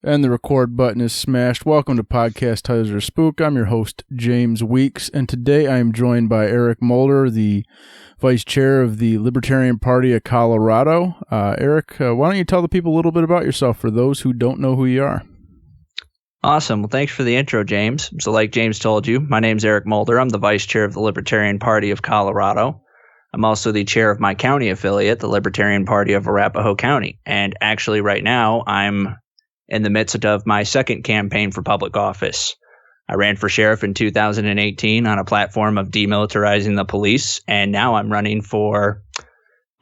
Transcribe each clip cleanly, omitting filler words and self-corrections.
And the record button is smashed. Welcome to Podcast Titles Are Spook. I'm your host, James Weeks, and today I am joined by Eric Mulder, the Vice Chair of the Libertarian Party of Colorado. Eric, why don't you tell the people a little bit about yourself for those who don't know who you are? Awesome. Well, thanks for the intro, James. So like James told you, my name's Eric Mulder. I'm the Vice Chair of the Libertarian Party of Colorado. I'm also the chair of my county affiliate, the Libertarian Party of Arapahoe County. And actually right now, I'm in the midst of my second campaign for public office. I ran for sheriff in 2018 on a platform of demilitarizing the police, and now I'm running for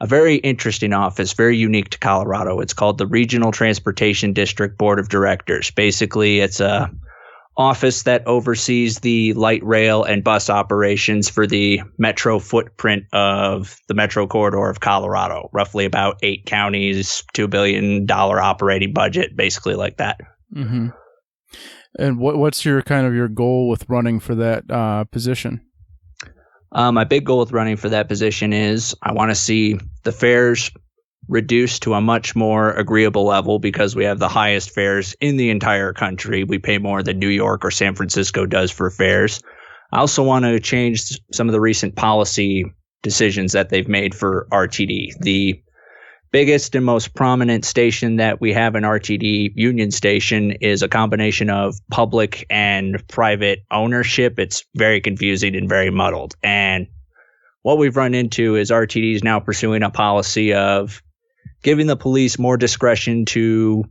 a very interesting office, very unique to Colorado. It's called the Regional Transportation District Board of Directors. Basically, it's a office that oversees the light rail and bus operations for the metro footprint of the metro corridor of Colorado, roughly about 8 counties, $2 billion operating budget, basically like that. Mm-hmm. And what's your goal with running for that position? My big goal with running for that position is I want to see the fares reduced to a much more agreeable level because we have the highest fares in the entire country. We pay more than New York or San Francisco does for fares. I also want to change some of the recent policy decisions that they've made for RTD. The biggest and most prominent station that we have in RTD, Union Station, is a combination of public and private ownership. It's very confusing and very muddled. And what we've run into is RTD is now pursuing a policy of giving the police more discretion to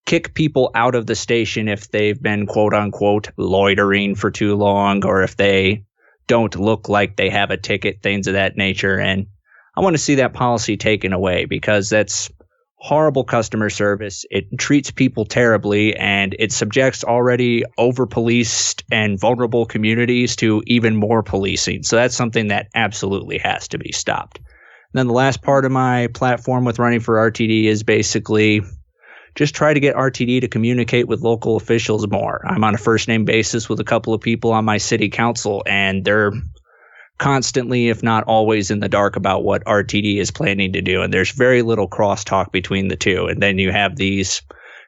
kick people out of the station if they've been quote unquote loitering for too long, or if they don't look like they have a ticket, things of that nature. And I want to see that policy taken away because that's horrible customer service. It treats people terribly, and it subjects already over-policed and vulnerable communities to even more policing. So that's something that absolutely has to be stopped. And then the last part of my platform with running for RTD is basically just try to get RTD to communicate with local officials more. I'm on a first-name basis with a couple of people on my city council, and they're constantly, if not always, in the dark about what RTD is planning to do. And there's very little crosstalk between the two. And then you have these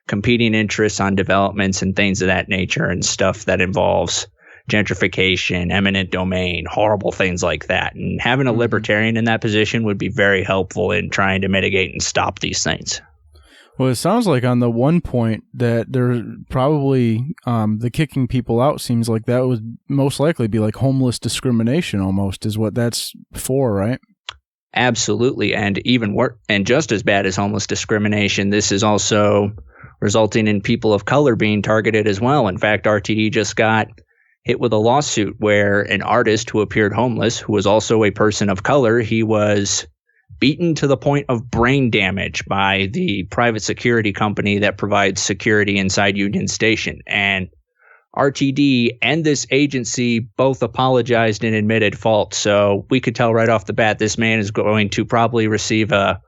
competing interests on developments and things of that nature and stuff that involves gentrification, eminent domain, horrible things like that. And having a libertarian in that position would be very helpful in trying to mitigate and stop these things. Well, it sounds like on the one point that there probably the kicking people out seems like that would most likely be like homeless discrimination almost is what that's for, right? Absolutely. And even worse, and just as bad as homeless discrimination, this is also resulting in people of color being targeted as well. In fact, RTD just got hit with a lawsuit where an artist who appeared homeless, who was also a person of color, he was beaten to the point of brain damage by the private security company that provides security inside Union Station. And RTD and this agency both apologized and admitted fault. So we could tell right off the bat this man is going to probably receive a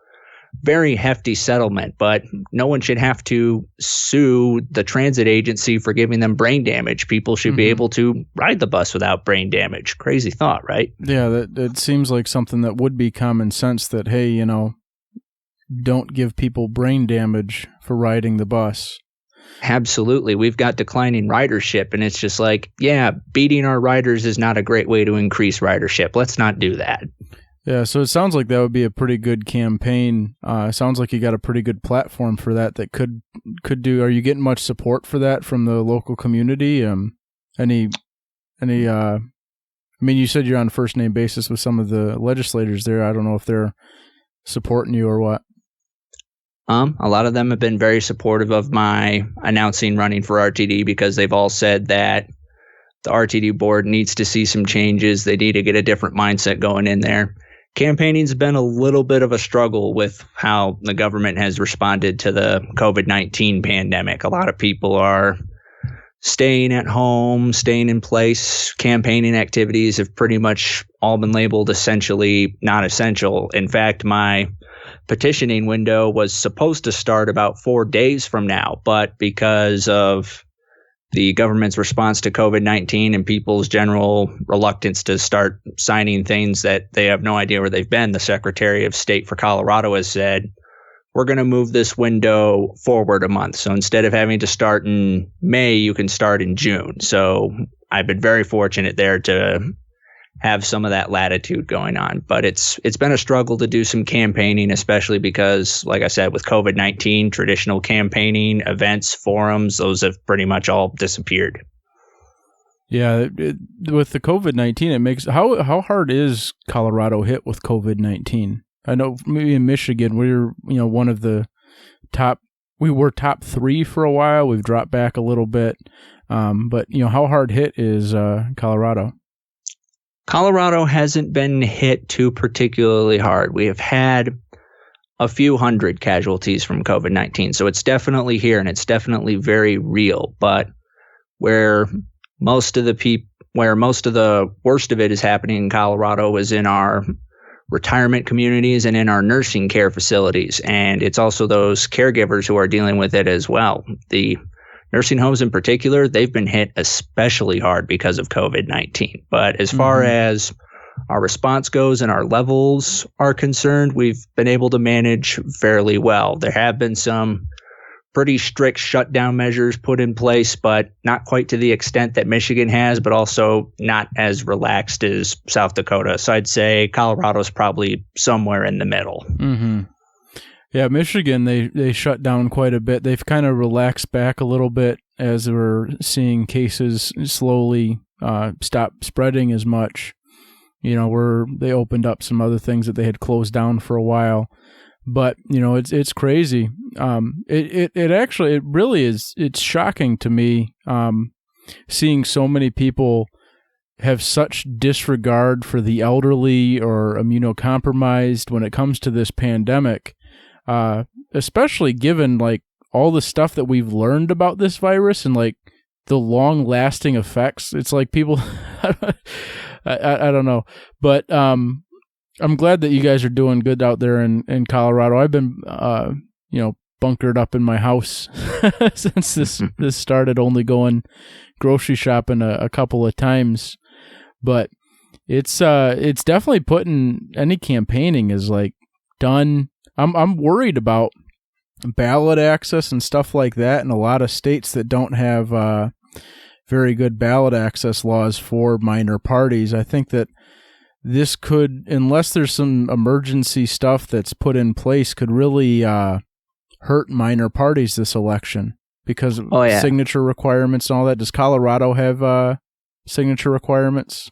very hefty settlement, but no one should have to sue the transit agency for giving them brain damage. People should be able to ride the bus without brain damage. Crazy thought, right? Yeah, that seems like something that would be common sense that, hey, don't give people brain damage for riding the bus. Absolutely. We've got declining ridership, and it's just like, yeah, beating our riders is not a great way to increase ridership. Let's not do that. Yeah, so it sounds like that would be a pretty good campaign. It sounds like you got a pretty good platform for that could do. Are you getting much support for that from the local community? You said you're on a first name basis with some of the legislators there. I don't know if they're supporting you or what. A lot of them have been very supportive of my announcing running for RTD because they've all said that the RTD board needs to see some changes. They need to get a different mindset going in there. Campaigning's been a little bit of a struggle with how the government has responded to the COVID-19 pandemic. A lot of people are staying at home, staying in place. Campaigning activities have pretty much all been labeled essentially not essential. In fact, my petitioning window was supposed to start about 4 days from now, but because of the government's response to COVID-19 and people's general reluctance to start signing things that they have no idea where they've been, the Secretary of State for Colorado has said, we're going to move this window forward a month. So instead of having to start in May, you can start in June. So I've been very fortunate there to have some of that latitude going on. But it's been a struggle to do some campaigning, especially because, like I said, with COVID-19, traditional campaigning, events, forums, those have pretty much all disappeared. Yeah, with the COVID-19, it makes how hard is Colorado hit with COVID-19? I know maybe in Michigan we're one of the top. We were top 3 for a while. We've dropped back a little bit, but how hard hit is Colorado? Colorado hasn't been hit too particularly hard. We have had a few hundred casualties from COVID-19, so it's definitely here and it's definitely very real. But where most of the worst of it is happening in Colorado is in our retirement communities and in our nursing care facilities, and it's also those caregivers who are dealing with it as well. The nursing homes in particular, they've been hit especially hard because of COVID-19. But as far as our response goes and our levels are concerned, we've been able to manage fairly well. There have been some pretty strict shutdown measures put in place, but not quite to the extent that Michigan has, but also not as relaxed as South Dakota. So I'd say Colorado's probably somewhere in the middle. Mm-hmm. Yeah, Michigan, they shut down quite a bit. They've kind of relaxed back a little bit as we're seeing cases slowly stop spreading as much. They opened up some other things that they had closed down for a while. But, it's crazy. It really is. It's shocking to me seeing so many people have such disregard for the elderly or immunocompromised when it comes to this pandemic. Especially given like all the stuff that we've learned about this virus and like the long lasting effects. It's like people, I don't know, but, I'm glad that you guys are doing good out there in Colorado. I've been, bunkered up in my house since this started, only going grocery shopping a couple of times, but it's definitely putting any campaigning is like done. I'm worried about ballot access and stuff like that in a lot of states that don't have very good ballot access laws for minor parties. I think that this could, unless there's some emergency stuff that's put in place, could really hurt minor parties this election because of signature requirements and all that. Does Colorado have signature requirements?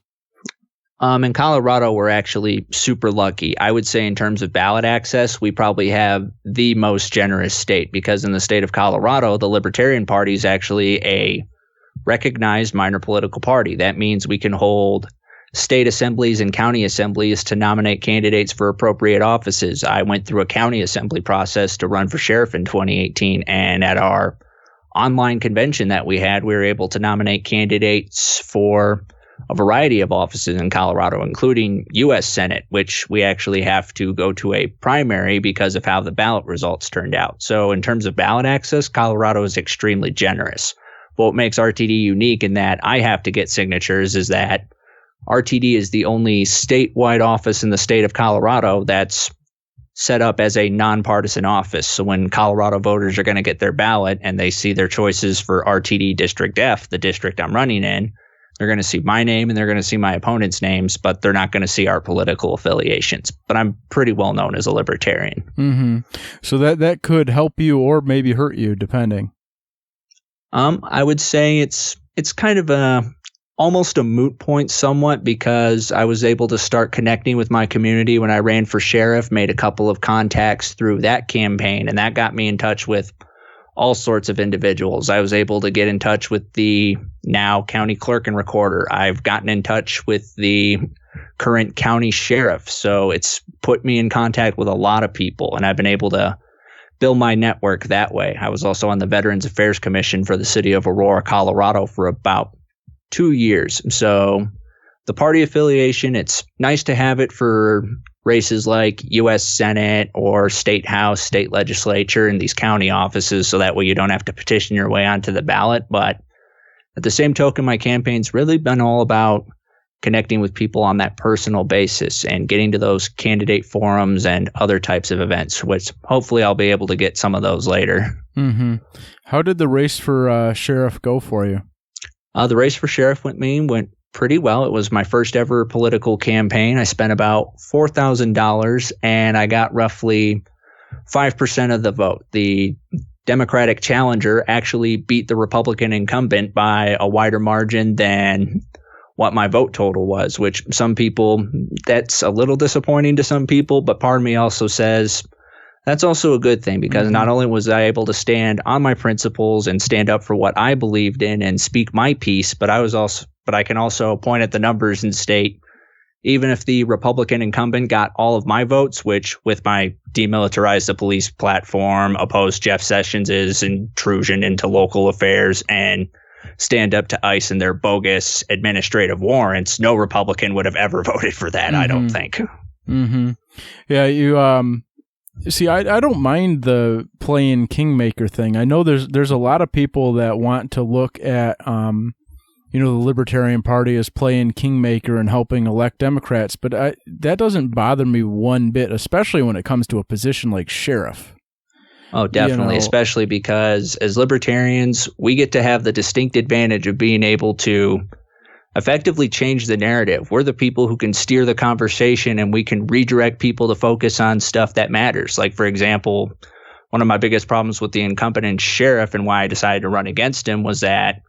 In Colorado, we're actually super lucky. I would say in terms of ballot access, we probably have the most generous state because in the state of Colorado, the Libertarian Party is actually a recognized minor political party. That means we can hold state assemblies and county assemblies to nominate candidates for appropriate offices. I went through a county assembly process to run for sheriff in 2018, and at our online convention that we had, we were able to nominate candidates for a variety of offices in Colorado, including U.S. Senate, which we actually have to go to a primary because of how the ballot results turned out. So in terms of ballot access, Colorado is extremely generous. But what makes RTD unique in that I have to get signatures is that RTD is the only statewide office in the state of Colorado that's set up as a nonpartisan office. So when Colorado voters are going to get their ballot and they see their choices for RTD District F, the district I'm running in, they're going to see my name and they're going to see my opponent's names, but they're not going to see our political affiliations. But I'm pretty well known as a libertarian. Mm-hmm. So that could help you or maybe hurt you, depending. I would say it's kind of almost a moot point somewhat because I was able to start connecting with my community when I ran for sheriff, made a couple of contacts through that campaign, and that got me in touch with all sorts of individuals. I was able to get in touch with the now county clerk and recorder. I've gotten in touch with the current county sheriff. So it's put me in contact with a lot of people, and I've been able to build my network that way. I was also on the Veterans Affairs Commission for the city of Aurora, Colorado for about 2 years. So the party affiliation, it's nice to have it for races like U.S. Senate or state house, state legislature, and these county offices, so that way you don't have to petition your way onto the ballot. But at the same token, my campaign's really been all about connecting with people on that personal basis and getting to those candidate forums and other types of events, which hopefully I'll be able to get some of those later. Mm-hmm. How did the race for sheriff go for you? The race for sheriff went pretty well. It was my first ever political campaign. I spent about $4,000 and I got roughly 5% of the vote. The Democratic challenger actually beat the Republican incumbent by a wider margin than what my vote total was, which some people, that's a little disappointing to some people, but part of me also says that's also a good thing, because not only was I able to stand on my principles and stand up for what I believed in and speak my piece, but I can also point at the numbers and state, even if the Republican incumbent got all of my votes, which with my demilitarize the police platform, oppose Jeff Sessions' intrusion into local affairs, and stand up to ICE and their bogus administrative warrants, no Republican would have ever voted for that, I don't think. Mm-hmm. Yeah, you see, I don't mind the playing kingmaker thing. I know there's a lot of people that want to look at the Libertarian Party as playing kingmaker and helping elect Democrats, but that doesn't bother me one bit, especially when it comes to a position like sheriff. Oh, definitely, especially because as libertarians, we get to have the distinct advantage of being able to effectively change the narrative. We're the people who can steer the conversation, and we can redirect people to focus on stuff that matters. Like, for example, one of my biggest problems with the incumbent sheriff and why I decided to run against him was that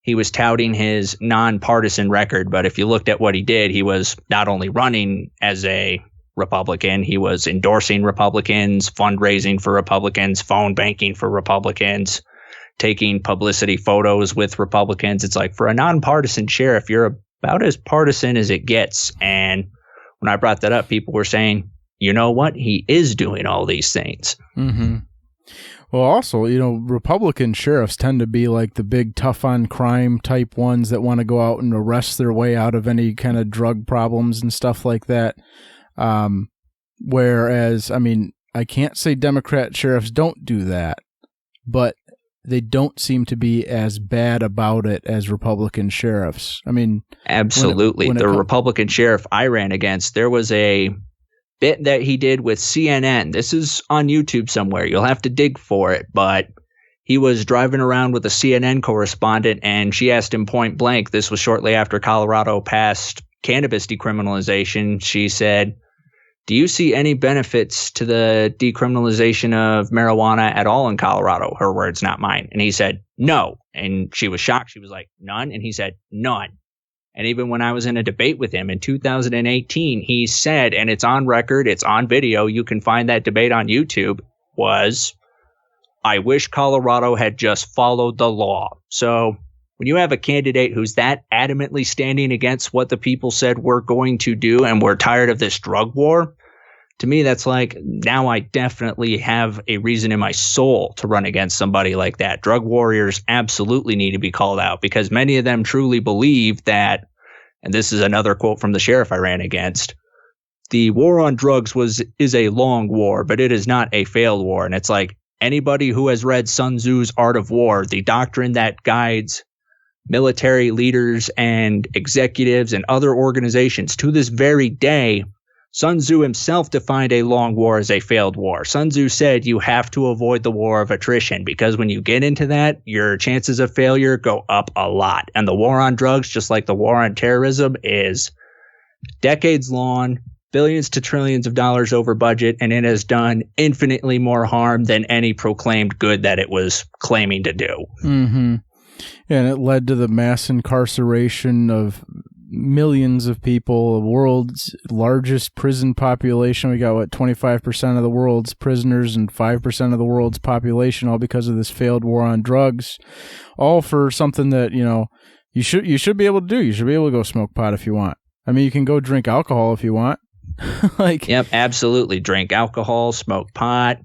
he was touting his nonpartisan record. But if you looked at what he did, he was not only running as a Republican, he was endorsing Republicans, fundraising for Republicans, phone banking for Republicans, taking publicity photos with Republicans. It's like, for a nonpartisan sheriff, you're about as partisan as it gets. And when I brought that up, people were saying, you know what? He is doing all these things. Mm-hmm. Well, also, Republican sheriffs tend to be like the big tough on crime type ones that want to go out and arrest their way out of any kind of drug problems and stuff like that. Whereas, I can't say Democrat sheriffs don't do that, but they don't seem to be as bad about it as Republican sheriffs. Absolutely. The Republican sheriff I ran against, there was a bit that he did with CNN. This is on YouTube somewhere. You'll have to dig for it, but he was driving around with a CNN correspondent, and she asked him point blank, this was shortly after Colorado passed cannabis decriminalization. She said, do you see any benefits to the decriminalization of marijuana at all in Colorado? Her words, not mine. And he said, no. And she was shocked. She was like, none? And he said, none. And even when I was in a debate with him in 2018, he said, and it's on record, it's on video, you can find that debate on YouTube, was, I wish Colorado had just followed the law. So when you have a candidate who's that adamantly standing against what the people said we're going to do, and we're tired of this drug war, to me, that's like, now I definitely have a reason in my soul to run against somebody like that. Drug warriors absolutely need to be called out, because many of them truly believe that, and this is another quote from the sheriff I ran against, the war on drugs is a long war, but it is not a failed war. And it's like, anybody who has read Sun Tzu's Art of War, the doctrine that guides military leaders and executives and other organizations to this very day, Sun Tzu himself defined a long war as a failed war. Sun Tzu said you have to avoid the war of attrition, because when you get into that, your chances of failure go up a lot. And the war on drugs, just like the war on terrorism, is decades long, billions to trillions of dollars over budget, and it has done infinitely more harm than any proclaimed good that it was claiming to do. Mm-hmm. Yeah, and it led to the mass incarceration of millions of people, the world's largest prison population. We got, 25% of the world's prisoners and 5% of the world's population, all because of this failed war on drugs, all for something that, you should be able to do. You should be able to go smoke pot if you want. You can go drink alcohol if you want. Yep, absolutely. Drink alcohol, smoke pot,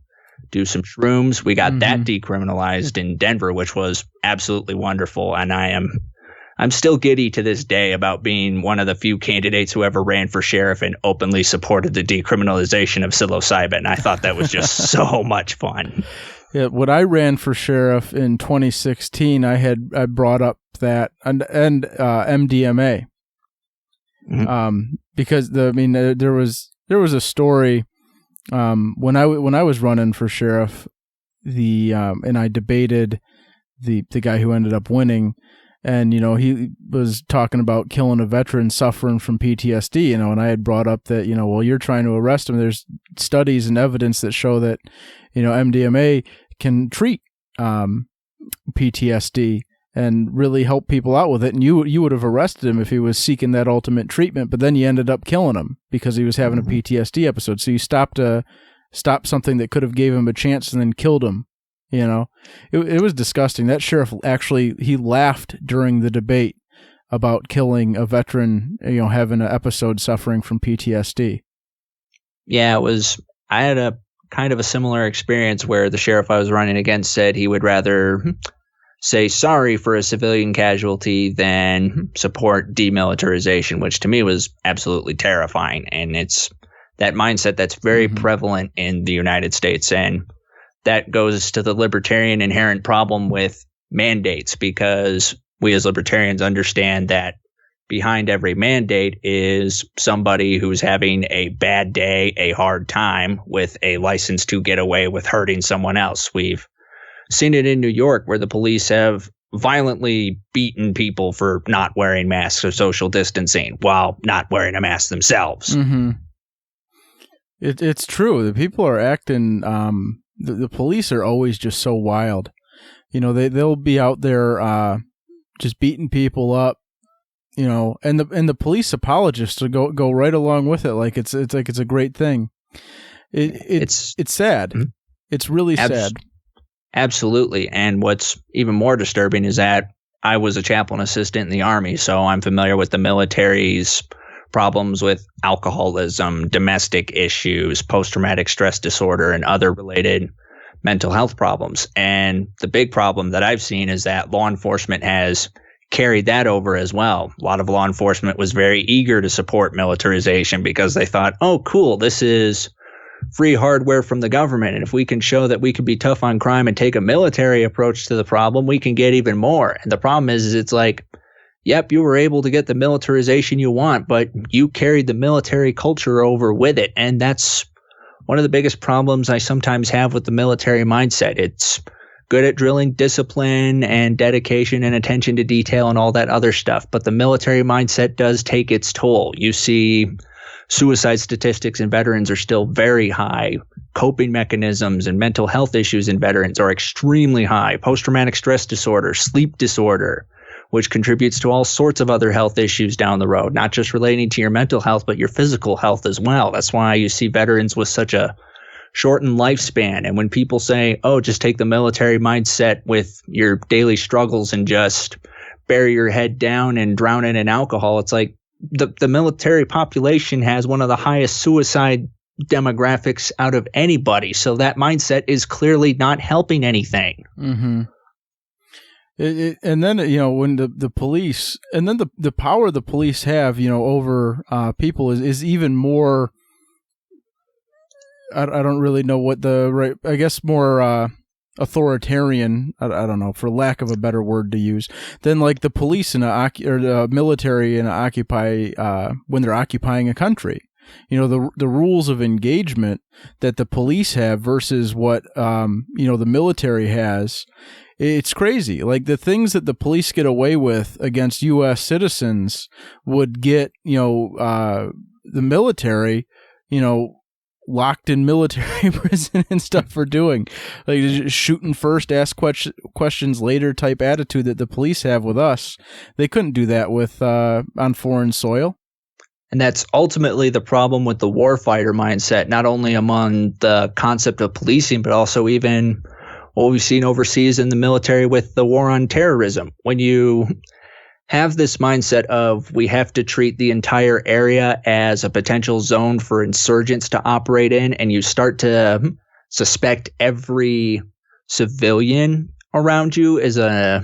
do some shrooms. We got that decriminalized in Denver, which was absolutely wonderful. And I'm still giddy to this day about being one of the few candidates who ever ran for sheriff and openly supported the decriminalization of psilocybin. I thought that was just so much fun. Yeah, when I ran for sheriff in 2016, I brought up that and MDMA. Because there was a story when I was running for sheriff, and I debated the guy who ended up winning, and he was talking about killing a veteran suffering from PTSD, and I had brought up that well, you're trying to arrest him. There's studies and evidence that show that MDMA can treat PTSD and really help people out with it. And you would have arrested him if he was seeking that ultimate treatment, but then you ended up killing him because he was having a PTSD episode. So you stopped something that could have gave him a chance and then killed him. It was disgusting. That sheriff actually, he laughed during the debate about killing a veteran, having an episode suffering from PTSD. Yeah, I had a kind of a similar experience where the sheriff I was running against said he would rather say sorry for a civilian casualty than support demilitarization, which to me was absolutely terrifying. And it's that mindset that's very prevalent in the United States. And that goes to the libertarian inherent problem with mandates, because we as libertarians understand that behind every mandate is somebody who's having a bad day, a hard time, with a license to get away with hurting someone else. We've seen it in New York where the police have violently beaten people for not wearing masks or social distancing while not wearing a mask themselves. It's true. The people are acting, the police are always just so wild. They'll be out there just beating people up, and the police apologists will go right along with it. Like it's a great thing. It's sad. It's really sad. Absolutely. And what's even more disturbing is that I was a chaplain assistant in the Army, so I'm familiar with the military's problems with alcoholism, domestic issues, post-traumatic stress disorder, and other related mental health problems. And the big problem that I've seen is that law enforcement has carried that over as well. A lot of law enforcement was very eager to support militarization because they thought, oh, cool, this is free hardware from the government. And if we can show that we can be tough on crime and take a military approach to the problem, we can get even more. And the problem is it's like, yep, you were able to get the militarization you want, but you carried the military culture over with it. And that's one of the biggest problems I sometimes have with the military mindset. It's good at drilling discipline and dedication and attention to detail and all that other stuff, but the military mindset does take its toll. You see suicide statistics in veterans are still very high. Coping mechanisms and mental health issues in veterans are extremely high. Post-traumatic stress disorder, sleep disorder, which contributes to all sorts of other health issues down the road, not just relating to your mental health, but your physical health as well. That's why you see veterans with such a shortened lifespan. And when people say, oh, just take the military mindset with your daily struggles and just bury your head down and drown it in alcohol, it's like the military population has one of the highest suicide demographics out of anybody. So that mindset is clearly not helping anything. And then, when the police, and then the power the police have, over people is even more, I don't really know what I guess more authoritarian, I don't know, for lack of a better word to use, than like the police or the military in when they're occupying a country. The rules of engagement that the police have versus what, the military has. It's crazy. Like the things that the police get away with against U.S. citizens would get, the military, locked in military prison and stuff for doing. Like just shooting first, ask questions later type attitude that the police have with us. They couldn't do that with on foreign soil. And that's ultimately the problem with the warfighter mindset, not only among the concept of policing, but also even what we've seen overseas in the military with the war on terrorism. When you have this mindset of we have to treat the entire area as a potential zone for insurgents to operate in, and you start to suspect every civilian around you is a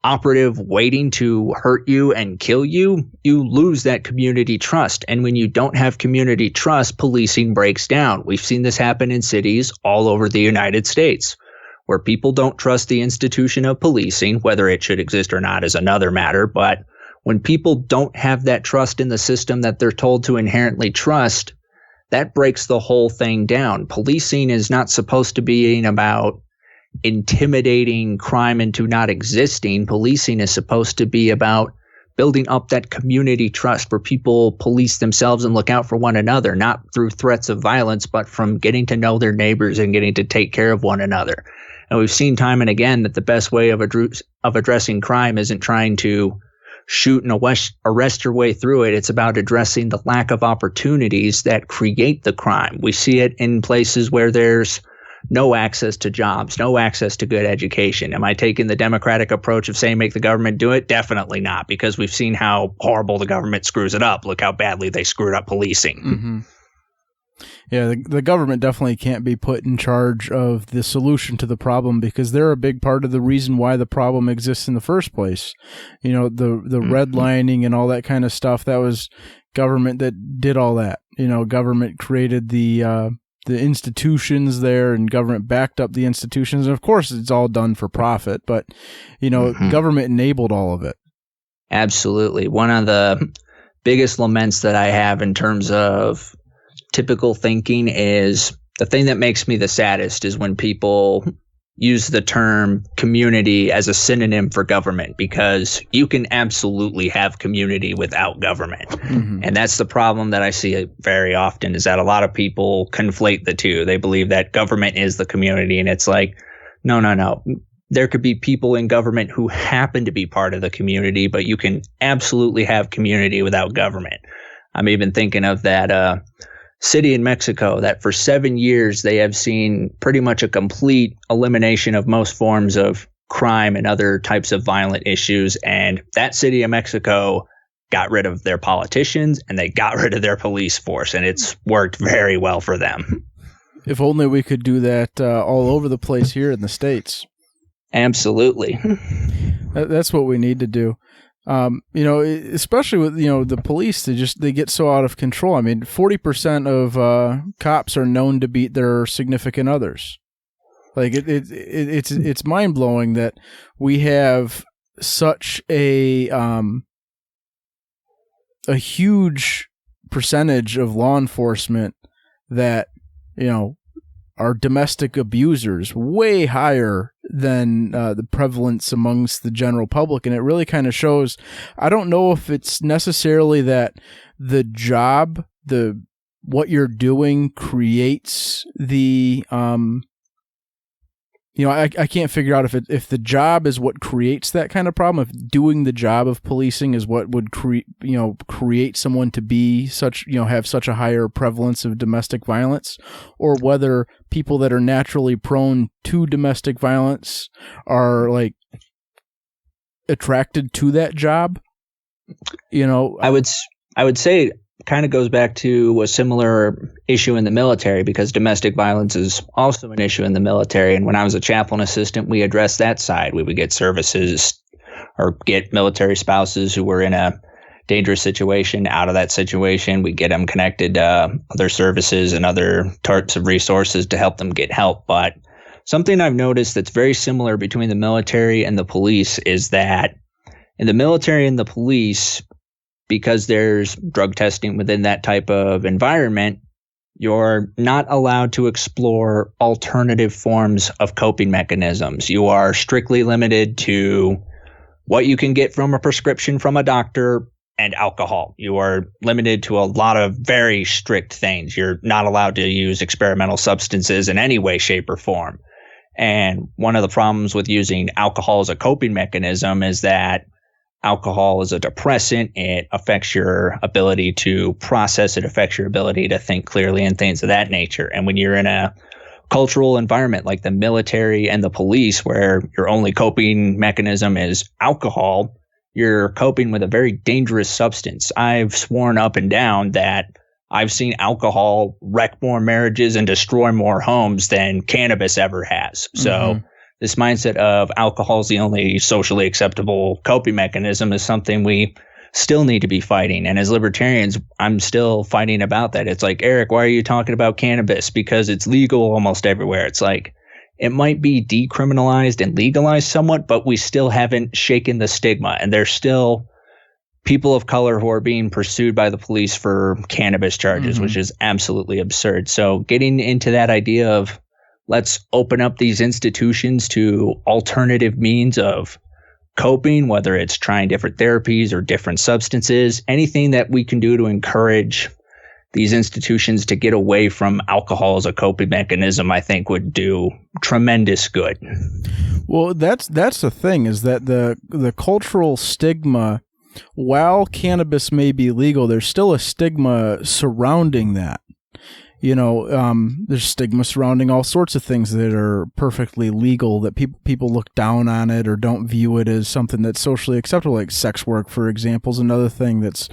operative waiting to hurt you and kill you, you lose that community trust. And when you don't have community trust, policing breaks down. We've seen this happen in cities all over the United States, where people don't trust the institution of policing. Whether it should exist or not is another matter, but When people don't have that trust in the system that they're told to inherently trust, that breaks the whole thing down. Policing is not supposed to be about intimidating crime into not existing. Policing is supposed to be about building up that community trust where people police themselves and look out for one another, not through threats of violence, but from getting to know their neighbors and getting to take care of one another. And we've seen time and again that the best way of addressing crime isn't trying to shoot and arrest your way through it. It's about addressing the lack of opportunities that create the crime. We see it in places where there's no access to jobs, no access to good education. Am I taking the Democratic approach of saying make the government do it? Definitely not, because we've seen how horrible the government screws it up. Look how badly they screwed up policing. Mm-hmm. Yeah, the government definitely can't be put in charge of the solution to the problem, because they're a big part of the reason why the problem exists in the first place. You know, the redlining and all that kind of stuff, that was government that did all that. You know, government created the institutions there, and government backed up the institutions. And of course, it's all done for profit, but, you know, government enabled all of it. Absolutely. One of the biggest laments that I have in terms of typical thinking is the thing that makes me the saddest is when people use the term community as a synonym for government, because you can absolutely have community without government. Mm-hmm. And that's the problem that I see very often, is that a lot of people conflate the two. They believe that government is the community, and it's like, no. There could be people in government who happen to be part of the community, but you can absolutely have community without government. I'm even thinking of that city in Mexico that for 7 years they have seen pretty much a complete elimination of most forms of crime and other types of violent issues. And that city of Mexico got rid of their politicians and they got rid of their police force, and it's worked very well for them. If only we could do that all over the place here in the States. Absolutely. That's what we need to do. You know, especially with, you know, the police, they get so out of control. I mean, 40% of cops are known to beat their significant others. Like it's mind blowing that we have such a huge percentage of law enforcement that, you know, are domestic abusers, way higher than the prevalence amongst the general public. And it really kind of shows, I don't know if it's necessarily that the job, what you're doing creates the, you know, I can't figure out if the job is what creates that kind of problem, if doing the job of policing is what would create someone to be such, you know, have such a higher prevalence of domestic violence, or whether people that are naturally prone to domestic violence are like attracted to that job. You know, I would say kind of goes back to a similar issue in the military, because domestic violence is also an issue in the military. And when I was a chaplain assistant, we addressed that side. We would get services or get military spouses who were in a dangerous situation out of that situation. We get them connected to other services and other types of resources to help them get help. But something I've noticed that's very similar between the military and the police is that in the military and the police, because there's drug testing within that type of environment, you're not allowed to explore alternative forms of coping mechanisms. You are strictly limited to what you can get from a prescription from a doctor and alcohol. You are limited to a lot of very strict things. You're not allowed to use experimental substances in any way, shape, or form. And one of the problems with using alcohol as a coping mechanism is that alcohol is a depressant. It affects your ability to process. It affects your ability to think clearly and things of that nature. And when you're in a cultural environment like the military and the police, where your only coping mechanism is alcohol, you're coping with a very dangerous substance. I've sworn up and down that I've seen alcohol wreck more marriages and destroy more homes than cannabis ever has. So this mindset of alcohol is the only socially acceptable coping mechanism is something we still need to be fighting. And as libertarians, I'm still fighting about that. It's like, Eric, why are you talking about cannabis? Because it's legal almost everywhere. It's like, it might be decriminalized and legalized somewhat, but we still haven't shaken the stigma. And there's still people of color who are being pursued by the police for cannabis charges, Mm-hmm. which is absolutely absurd. So getting into that idea of let's open up these institutions to alternative means of coping, whether it's trying different therapies or different substances, anything that we can do to encourage these institutions to get away from alcohol as a coping mechanism, I think would do tremendous good. Well, that's the thing, is that the cultural stigma, while cannabis may be legal, there's still a stigma surrounding that. There's stigma surrounding all sorts of things that are perfectly legal, that people look down on it or don't view it as something that's socially acceptable, like sex work, for example, is another thing that's,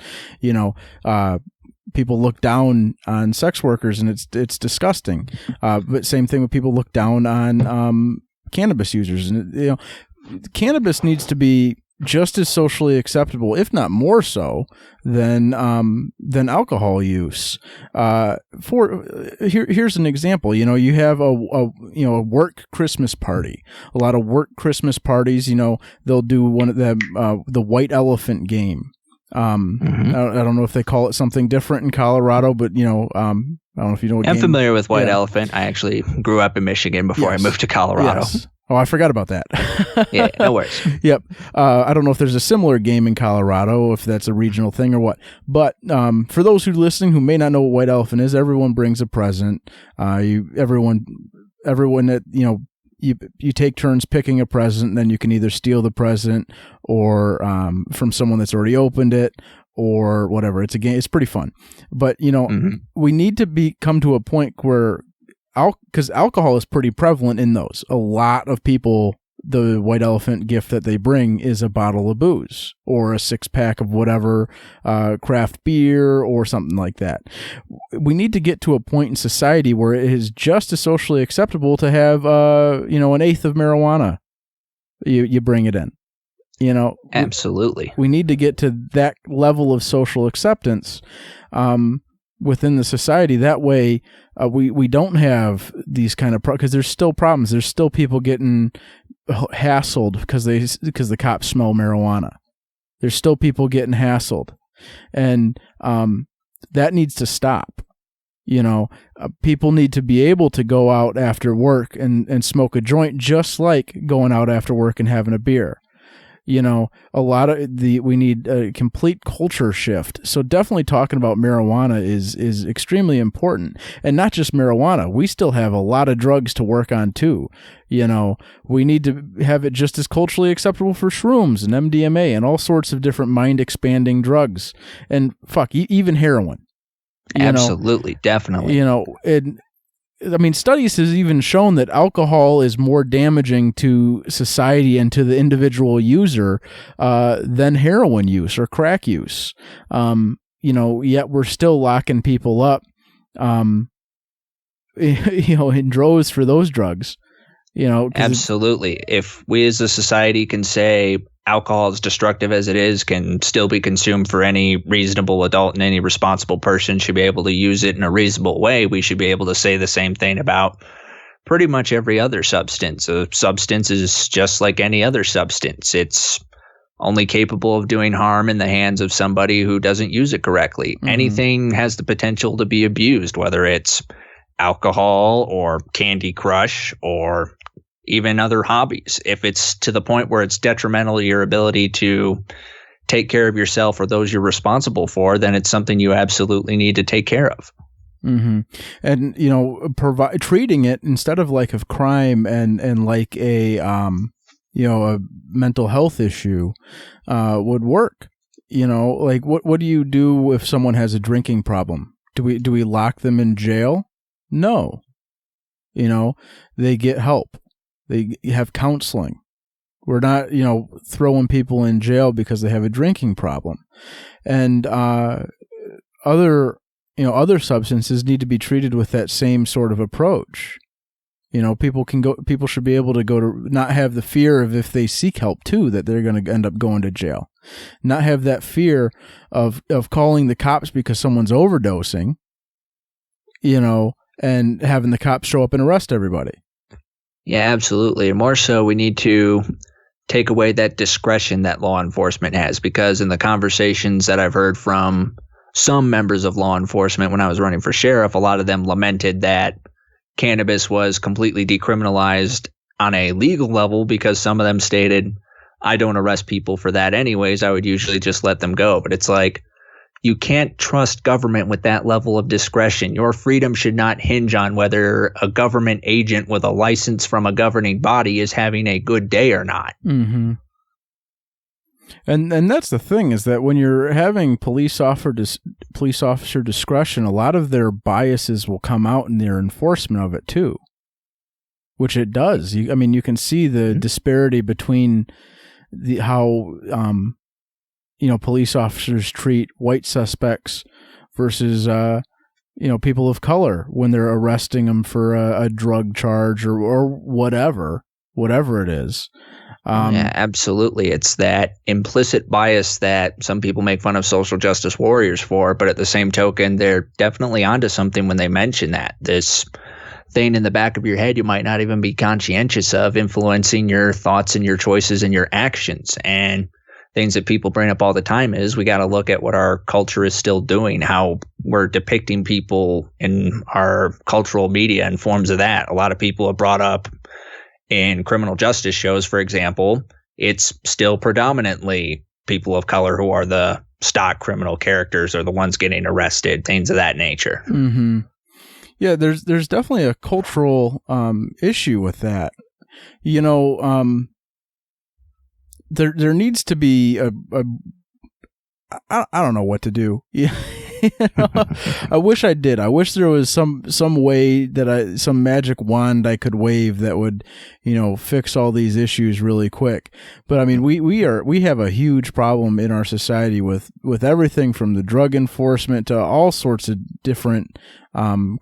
people look down on sex workers, and it's disgusting. But same thing with people look down on cannabis users, and cannabis needs to be just as socially acceptable, if not more so, than alcohol use. Here's an example. You have a work Christmas party. A lot of work Christmas parties. They'll do one of them, the white elephant game. I don't know if they call it something different in Colorado, but I don't know if you know what I'm game. familiar with white elephant. I actually grew up in Michigan before I moved to Colorado. Yes. Oh, I forgot about that. Yeah, no worries. Yep. I don't know if there's a similar game in Colorado, if that's a regional thing or what. But for those who are listening who may not know what white elephant is, everyone brings a present. Everyone that you take turns picking a present, and then you can either steal the present or from someone that's already opened it or whatever. It's a game. It's pretty fun. But we need to come to a point where, because alcohol is pretty prevalent in those. A lot of people, the white elephant gift that they bring is a bottle of booze or a 6-pack of whatever craft beer or something like that. We need to get to a point in society where it is just as socially acceptable to have an eighth of marijuana. You bring it in. Absolutely. We need to get to that level of social acceptance within the society. That way, we don't have these kind of because there's still problems. There's still people getting hassled because the cops smell marijuana. There's still people getting hassled, and that needs to stop. People need to be able to go out after work and smoke a joint, just like going out after work and having a beer. We need a complete culture shift. So definitely talking about marijuana is extremely important, and not just marijuana. We still have a lot of drugs to work on too. We need to have it just as culturally acceptable for shrooms and MDMA and all sorts of different mind expanding drugs, and even heroin. Absolutely. Definitely. Studies has even shown that alcohol is more damaging to society and to the individual user than heroin use or crack use. Yet we're still locking people up, in droves for those drugs. Absolutely. If we as a society can say alcohol, as destructive as it is, can still be consumed for any reasonable adult, and any responsible person should be able to use it in a reasonable way, we should be able to say the same thing about pretty much every other substance. A substance is just like any other substance. It's only capable of doing harm in the hands of somebody who doesn't use it correctly. Mm-hmm. Anything has the potential to be abused, whether it's alcohol or Candy Crush or even other hobbies. If it's to the point where it's detrimental to your ability to take care of yourself or those you're responsible for, then it's something you absolutely need to take care of. Mm-hmm. And treating it instead of like a crime and like a mental health issue would work. What do you do if someone has a drinking problem? Do we lock them in jail? No. They get help. They have counseling. We're not, throwing people in jail because they have a drinking problem. And other substances need to be treated with that same sort of approach. People should be able to go to, not have the fear of, if they seek help too, that they're going to end up going to jail. Not have that fear of calling the cops because someone's overdosing, and having the cops show up and arrest everybody. Yeah, absolutely. And more so, we need to take away that discretion that law enforcement has, because in the conversations that I've heard from some members of law enforcement when I was running for sheriff, a lot of them lamented that cannabis was completely decriminalized on a legal level, because some of them stated, I don't arrest people for that anyways. I would usually just let them go. But it's like, you can't trust government with that level of discretion. Your freedom should not hinge on whether a government agent with a license from a governing body is having a good day or not. Mm-hmm. And that's the thing, is that when you're having police officer discretion, a lot of their biases will come out in their enforcement of it too, which it does. You can see the disparity between how police officers treat white suspects versus people of color when they're arresting them for a drug charge or whatever it is. Yeah, absolutely. It's that implicit bias that some people make fun of social justice warriors for, but at the same token, they're definitely onto something when they mention that. This thing in the back of your head you might not even be conscientious of, influencing your thoughts and your choices and your actions. And things that people bring up all the time is we got to look at what our culture is still doing, how we're depicting people in our cultural media and forms of that. A lot of people have brought up in criminal justice shows, for example, it's still predominantly people of color who are the stock criminal characters or the ones getting arrested, things of that nature. Mm-hmm. Yeah, there's definitely a cultural issue with that. There needs to be I don't know what to do. Yeah. I wish I did. I wish there was some way that some magic wand I could wave that would, fix all these issues really quick. But I mean, we have a huge problem in our society with everything from the drug enforcement to all sorts of different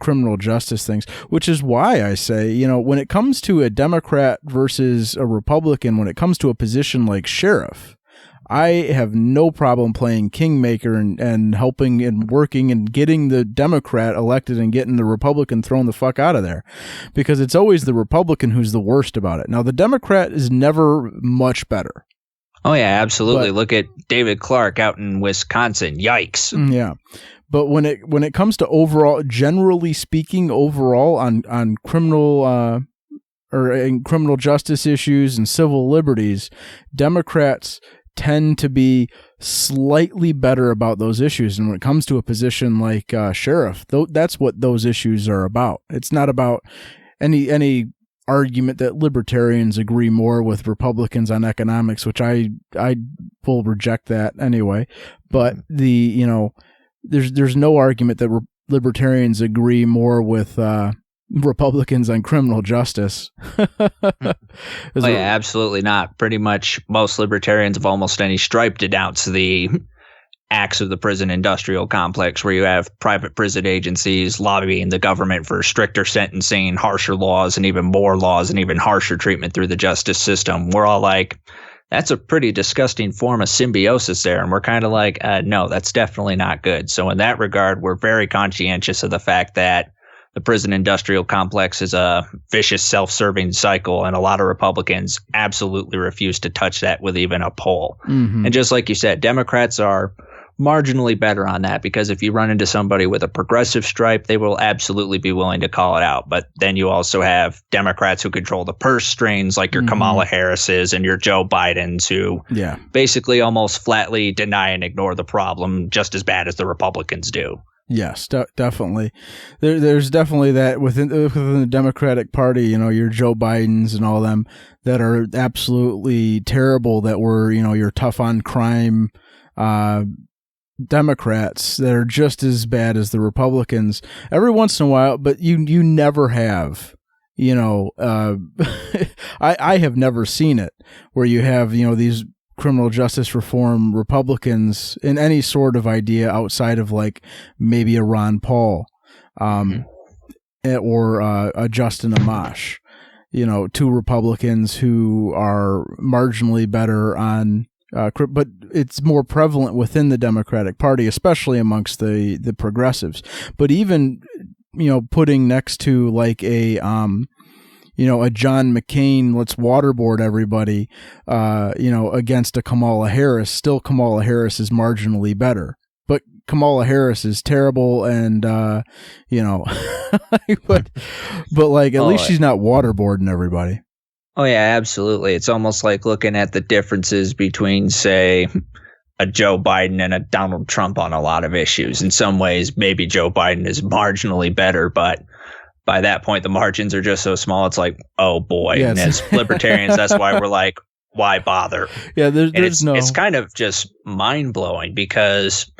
criminal justice things, which is why I say, when it comes to a Democrat versus a Republican, when it comes to a position like sheriff, I have no problem playing kingmaker and helping and working and getting the Democrat elected and getting the Republican thrown the fuck out of there, because it's always the Republican who's the worst about it. Now, the Democrat is never much better. Oh, yeah, absolutely. Look at David Clark out in Wisconsin. Yikes. Yeah. But when it comes to overall, generally speaking, overall on criminal or in criminal justice issues and civil liberties, Democrats tend to be slightly better about those issues. And when it comes to a position like sheriff, that's what those issues are about. It's not about any argument that libertarians agree more with Republicans on economics, which I will reject that anyway. But there's no argument that libertarians agree more with Republicans on criminal justice. Absolutely not. Pretty much most libertarians of almost any stripe denounce the acts of the prison industrial complex, where you have private prison agencies lobbying the government for stricter sentencing, harsher laws, and even more laws, and even harsher treatment through the justice system. We're all like, that's a pretty disgusting form of symbiosis there. And we're kind of like, no, that's definitely not good. So in that regard, we're very conscientious of the fact that the prison industrial complex is a vicious, self-serving cycle, and a lot of Republicans absolutely refuse to touch that with even a poll. Mm-hmm. And just like you said, Democrats are marginally better on that, because if you run into somebody with a progressive stripe, they will absolutely be willing to call it out. But then you also have Democrats who control the purse strings, like your Kamala Harris's and your Joe Bidens, who basically almost flatly deny and ignore the problem just as bad as the Republicans do. Yes, definitely. There's definitely that within the Democratic Party, your Joe Bidens and all them that are absolutely terrible, that were, your tough on crime Democrats that are just as bad as the Republicans every once in a while, but you never have, I have never seen it where you have, these criminal justice reform Republicans in any sort of idea outside of like maybe a Ron Paul or a Justin Amash, two Republicans who are marginally better on but it's more prevalent within the Democratic Party, especially amongst the progressives. But even putting next to like a a John McCain, let's waterboard everybody, against a Kamala Harris. Still, Kamala Harris is marginally better, but Kamala Harris is terrible, and but like at least she's not waterboarding everybody. Oh yeah, absolutely. It's almost like looking at the differences between, say, a Joe Biden and a Donald Trump on a lot of issues. In some ways, maybe Joe Biden is marginally better, but by that point, the margins are just so small. It's like, oh boy. Yes. And as libertarians, that's why we're like, why bother? Yeah, it's kind of just mind blowing, because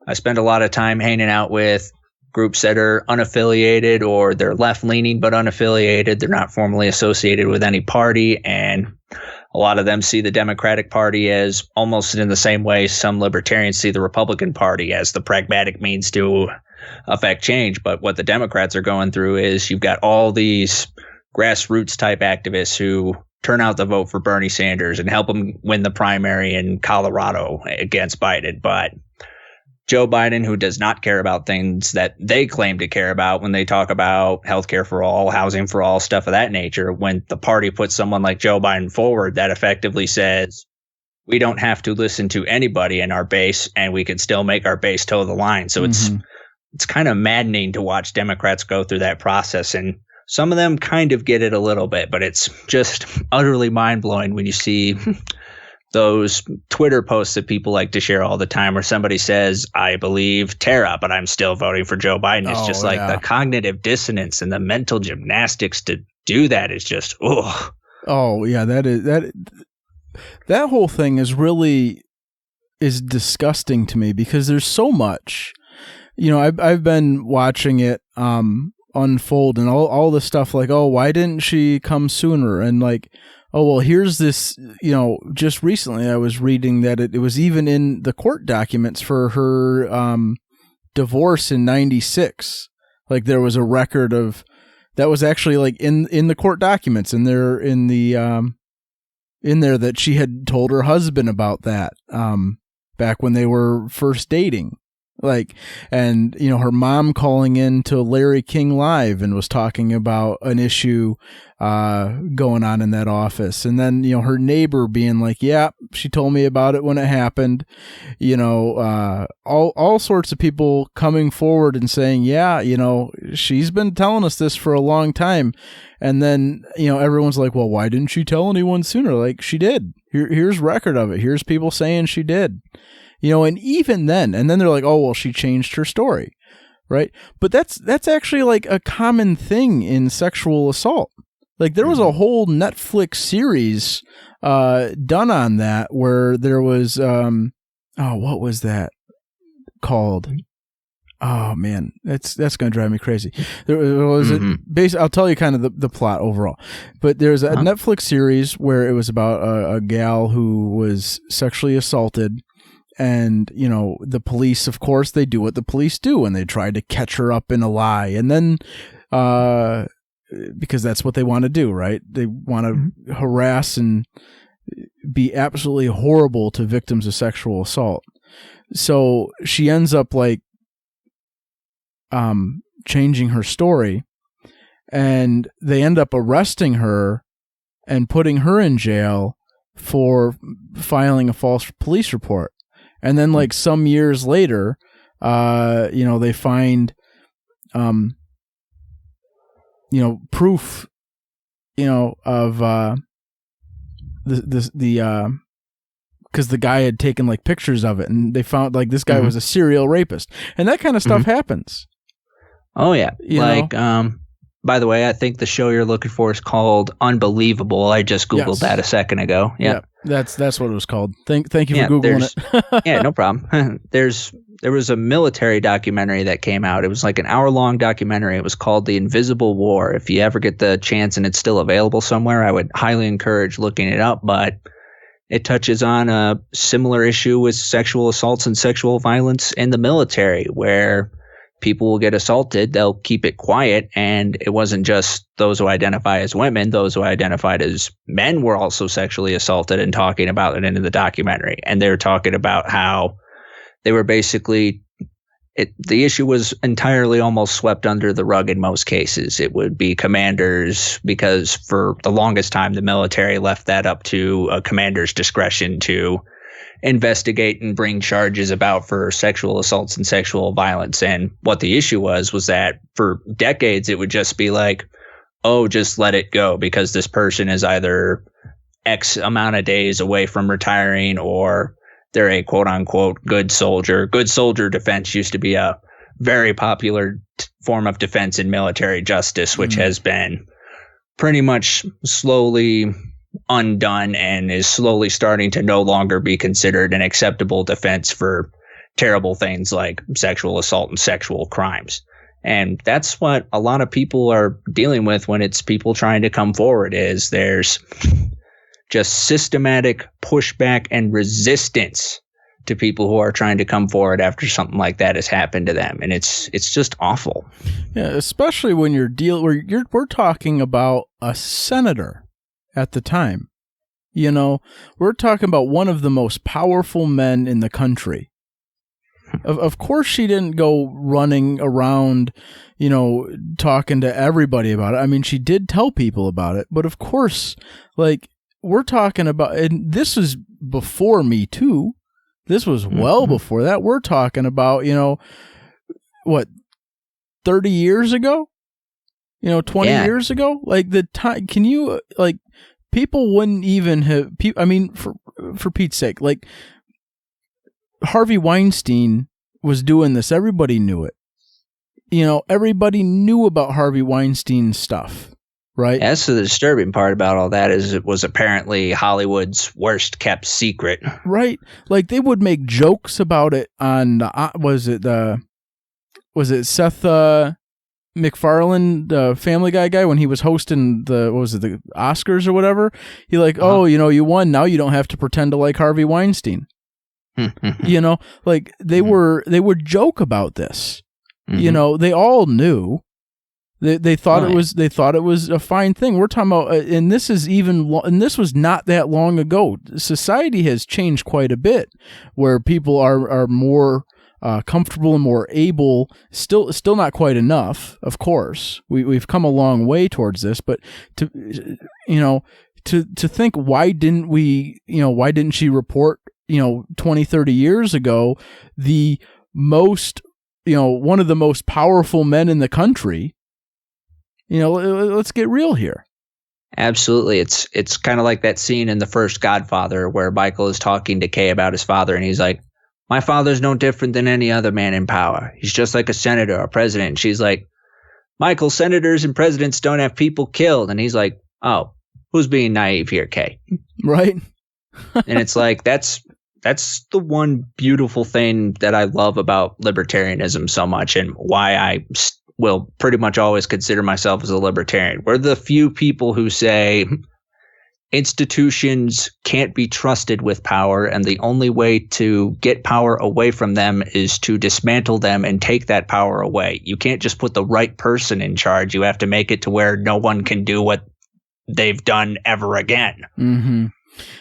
I spend a lot of time hanging out with groups that are unaffiliated, or they're left leaning but unaffiliated. They're not formally associated with any party, and a lot of them see the Democratic Party as almost in the same way some libertarians see the Republican Party, as the pragmatic means to affect change. But what the Democrats are going through is you've got all these grassroots type activists who turn out the vote for Bernie Sanders and help him win the primary in Colorado against Biden. But Joe Biden, who does not care about things that they claim to care about when they talk about healthcare for all, housing for all, stuff of that nature, when the party puts someone like Joe Biden forward that effectively says, we don't have to listen to anybody in our base and we can still make our base toe the line. So it's kind of maddening to watch Democrats go through that process. And some of them kind of get it a little bit, but it's just utterly mind blowing when you see those Twitter posts that people like to share all the time, where somebody says, I believe Tara, but I'm still voting for Joe Biden. It's just like the cognitive dissonance and the mental gymnastics to do that is just, ugh. Oh yeah, that whole thing is disgusting to me, because there's so much, I've been watching it unfold, and all the stuff like, oh, why didn't she come sooner? And like, oh, well, here's this, just recently I was reading that it was even in the court documents for her divorce in 96. Like there was a record of that was actually like in the court documents, and there in there that she had told her husband about that back when they were first dating. Like, and, her mom calling in to Larry King Live and was talking about an issue going on in that office. And then, her neighbor being like, yeah, she told me about it when it happened. All sorts of people coming forward and saying, yeah, she's been telling us this for a long time. And then, everyone's like, well, why didn't she tell anyone sooner? Like, she did. Here's record of it. Here's people saying she did. And even then, and then they're like, oh, well, she changed her story, right? But that's actually like a common thing in sexual assault. Like there was a whole Netflix series done on that, where there was, what was that called? Oh man, that's going to drive me crazy. There was I'll tell you kind of the plot overall, but there's a Netflix series where it was about a gal who was sexually assaulted. And, the police, of course, they do what the police do, and they try to catch her up in a lie. And then, because that's what they want to do, right? They want to harass and be absolutely horrible to victims of sexual assault. So she ends up like, changing her story, and they end up arresting her and putting her in jail for filing a false police report. And then, like some years later, they find, proof, of because the guy had taken like pictures of it, and they found like this guy was a serial rapist, and that kind of stuff happens. Oh yeah, by the way, I think the show you're looking for is called Unbelievable. I just Googled that a second ago. Yeah, that's what it was called. Thank you for Googling it. Yeah, no problem. There was a military documentary that came out. It was like an hour-long documentary. It was called The Invisible War. If you ever get the chance and it's still available somewhere, I would highly encourage looking it up. But it touches on a similar issue with sexual assaults and sexual violence in the military, where people will get assaulted, they'll keep it quiet, and it wasn't just those who identify as women. Those who identified as men were also sexually assaulted, and talking about it in the documentary. And they were talking about how they were basically the issue was entirely almost swept under the rug in most cases. It would be commanders, because for the longest time, the military left that up to a commander's discretion to investigate and bring charges about for sexual assaults and sexual violence. And what the issue was that for decades, it would just be like, oh, just let it go because this person is either X amount of days away from retiring or they're a quote unquote good soldier. Good soldier defense used to be a very popular form of defense in military justice, which has been pretty much slowly undone and is slowly starting to no longer be considered an acceptable defense for terrible things like sexual assault and sexual crimes. And that's what a lot of people are dealing with when it's people trying to come forward, is there's just systematic pushback and resistance to people who are trying to come forward after something like that has happened to them. And it's just awful. Yeah, especially when we're talking about a senator at the time. You know, we're talking about one of the most powerful men in the country. Of course she didn't go running around, you know, talking to everybody about it. I mean, she did tell people about it, but of course, like, we're talking about, and this was before Me Too. This was well before that. We're talking about, you know, what, 30 years ago? You know, 20 years ago? Like, the time, can you, like, people wouldn't even have, I mean, for Pete's sake, like, Harvey Weinstein was doing this. Everybody knew it. You know, everybody knew about Harvey Weinstein's stuff, right? That's the disturbing part about all that, is it was apparently Hollywood's worst kept secret. Right. Like, they would make jokes about it on, was it Seth MacFarlane, the Family Guy, when he was hosting the Oscars or whatever? He like, oh, you know, you won. Now you don't have to pretend to like Harvey Weinstein. You know, like, they would joke about this. You know, they all knew. They thought it was a fine thing. We're talking about, and this is and this was not that long ago. Society has changed quite a bit, where people are more comfortable and more able. Still not quite enough, of course. We've come a long way towards this, but to think, why didn't she report, 20, 30 years ago, the most, one of the most powerful men in the country? Let's get real here. Absolutely. It's kind of like that scene in the first Godfather where Michael is talking to Kay about his father, and he's like, my father's no different than any other man in power. He's just like a senator or president. And she's like, Michael, senators and presidents don't have people killed. And he's like, oh, who's being naive here, Kay? Right. And it's like, that's the one beautiful thing that I love about libertarianism so much, and why I will pretty much always consider myself as a libertarian. We're the few people who say institutions can't be trusted with power, and the only way to get power away from them is to dismantle them and take that power away. You can't just put the right person in charge. You have to make it to where no one can do what they've done ever again. Mm-hmm.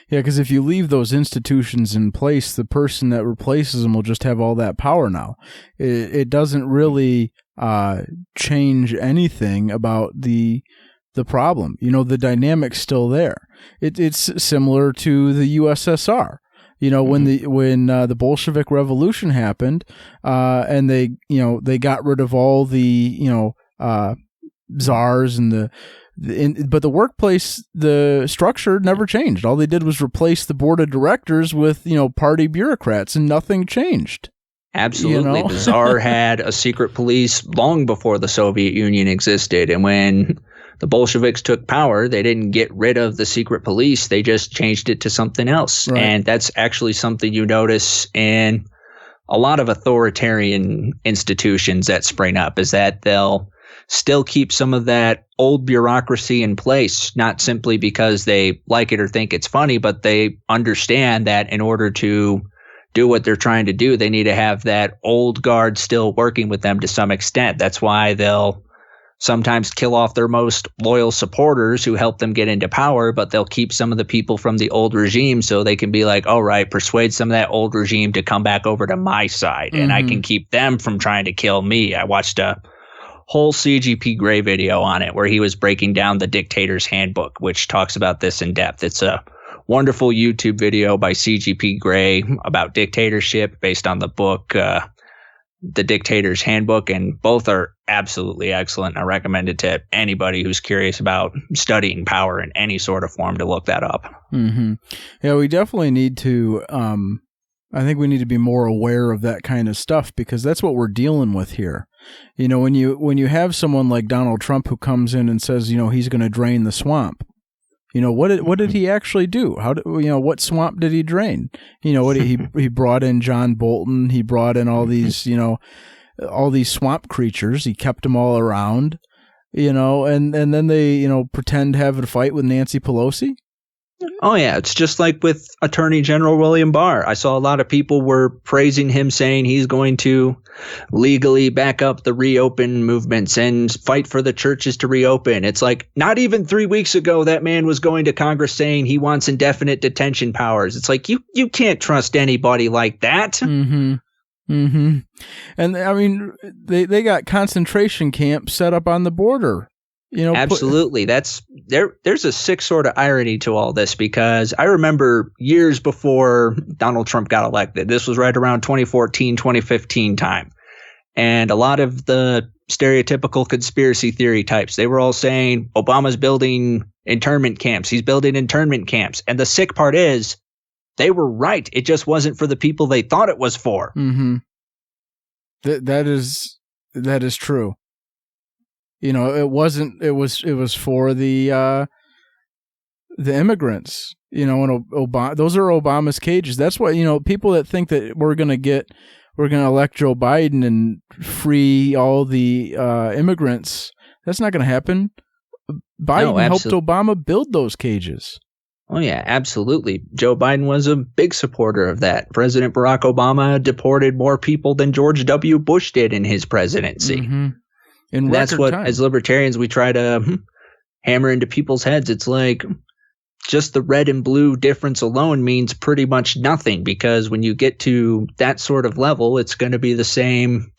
Yeah, because if you leave those institutions in place, the person that replaces them will just have all that power now. It doesn't really change anything about the problem. The dynamic's still there. It's similar to the USSR. When the Bolshevik Revolution happened, and they got rid of all the czars and but the workplace, the structure never changed. All they did was replace the board of directors with party bureaucrats, and nothing changed. Absolutely. The Tsar had a secret police long before the Soviet Union existed. And when the Bolsheviks took power, they didn't get rid of the secret police. They just changed it to something else. Right. And that's actually something you notice in a lot of authoritarian institutions that spring up, is that they'll still keep some of that old bureaucracy in place, not simply because they like it or think it's funny, but they understand that in order to do what they're trying to do, they need to have that old guard still working with them to some extent. That's why they'll sometimes kill off their most loyal supporters who help them get into power, but they'll keep some of the people from the old regime so they can be like, all right, persuade some of that old regime to come back over to my side, and I can keep them from trying to kill me. I watched a whole CGP Grey video on it where he was breaking down the Dictator's Handbook, which talks about this in depth. It's a wonderful YouTube video by CGP Grey about dictatorship based on the book The Dictator's Handbook, and both are absolutely excellent. I recommend it to anybody who's curious about studying power in any sort of form to look that up. Yeah, we definitely need to I think we need to be more aware of that kind of stuff, because that's what we're dealing with here. You know, when you have someone like Donald Trump who comes in and says, you know, he's going to drain the swamp. You know, what did he actually do? What swamp did he drain? You know, he brought in John Bolton. He brought in all these, all these swamp creatures. He kept them all around, and then they, pretend to have a fight with Nancy Pelosi. Oh, yeah. It's just like with Attorney General William Barr. I saw a lot of people were praising him, saying he's going to legally back up the reopen movements and fight for the churches to reopen. It's like not even 3 weeks ago that man was going to Congress saying he wants indefinite detention powers. It's like you can't trust anybody like that. And I mean, they got concentration camps set up on the border. Absolutely. There's a sick sort of irony to all this, because I remember years before Donald Trump got elected, this was right around 2014, 2015 time. And a lot of the stereotypical conspiracy theory types, they were all saying Obama's building internment camps. He's building internment camps. And the sick part is they were right. It just wasn't for the people they thought it was for. That is true. It wasn't. It was for the immigrants. And those are Obama's cages. That's why people that think that we're gonna elect Joe Biden and free all the immigrants. That's not gonna happen. Biden helped Obama build those cages. Oh yeah, absolutely. Joe Biden was a big supporter of that. President Barack Obama deported more people than George W. Bush did in his presidency. And that's what, as libertarians, we try to hammer into people's heads. It's like just the red and blue difference alone means pretty much nothing, because when you get to that sort of level, it's going to be the same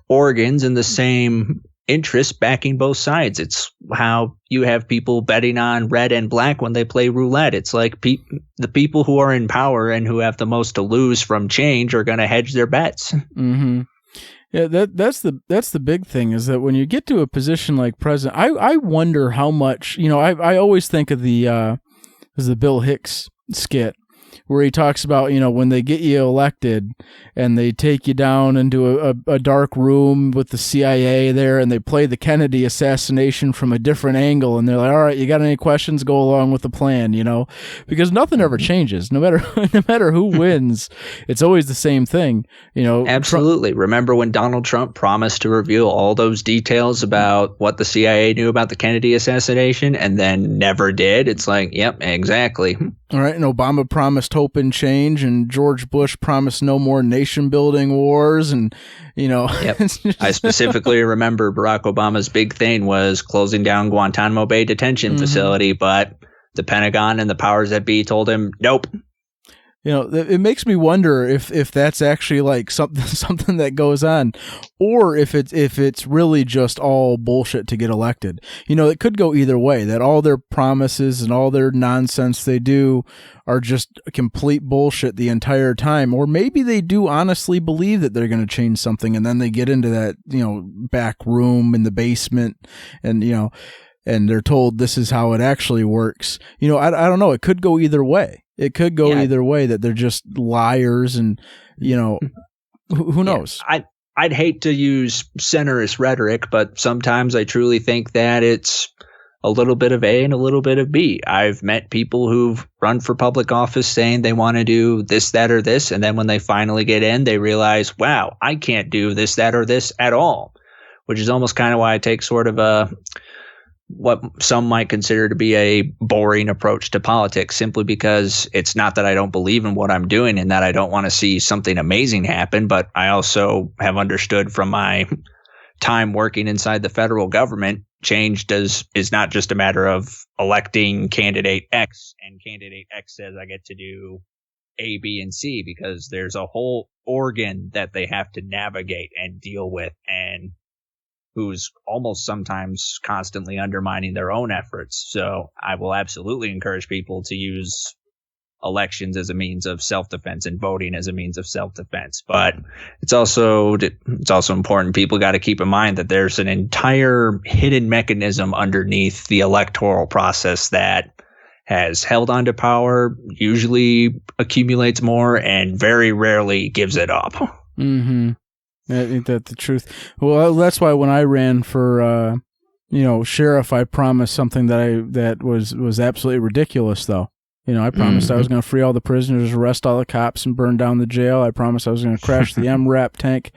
organs and the same interests backing both sides. It's how you have people betting on red and black when they play roulette. It's like the people who are in power and who have the most to lose from change are going to hedge their bets. Yeah, that's the big thing, is that when you get to a position like president, I wonder how much, I always think of the Bill Hicks skit where he talks about, when they get you elected and they take you down into a dark room with the CIA there, and they play the Kennedy assassination from a different angle, and they're like, all right, you got any questions? Go along with the plan, because nothing ever changes. No matter who wins, it's always the same thing, Absolutely. Remember when Donald Trump promised to reveal all those details about what the CIA knew about the Kennedy assassination and then never did? It's like, yep, exactly. All right, and Obama promised hope and change, and George Bush promised no more nation-building wars, and Yep. I specifically remember Barack Obama's big thing was closing down Guantanamo Bay detention facility, but the Pentagon and the powers that be told him, nope. It makes me wonder if that's actually like something that goes on, or if it's really just all bullshit to get elected. It could go either way, that all their promises and all their nonsense they do are just complete bullshit the entire time. Or maybe they do honestly believe that they're going to change something, and then they get into that, back room in the basement, and, and they're told this is how it actually works. I don't know. It could go either way. It could go either way, that they're just liars, and, who knows? I'd hate to use centrist rhetoric, but sometimes I truly think that it's a little bit of A and a little bit of B. I've met people who've run for public office saying they want to do this, that, or this, and then when they finally get in, they realize, wow, I can't do this, that, or this at all, which is almost kind of why I take sort of what some might consider to be a boring approach to politics, simply because it's not that I don't believe in what I'm doing and that I don't want to see something amazing happen, but I also have understood from my time working inside the federal government, change is not just a matter of electing candidate X and candidate X says I get to do A, B, and C, because there's a whole organ that they have to navigate and deal with, and who's almost sometimes constantly undermining their own efforts. So I will absolutely encourage people to use elections as a means of self-defense and voting as a means of self-defense. But it's also important. People got to keep in mind that there's an entire hidden mechanism underneath the electoral process that has held on to power, usually accumulates more, and very rarely gives it up. Mm-hmm. Ain't that the truth? Well, that's why when I ran for, sheriff, I promised something that was absolutely ridiculous, though. I promised I was going to free all the prisoners, arrest all the cops, and burn down the jail. I promised I was going to crash the MRAP tank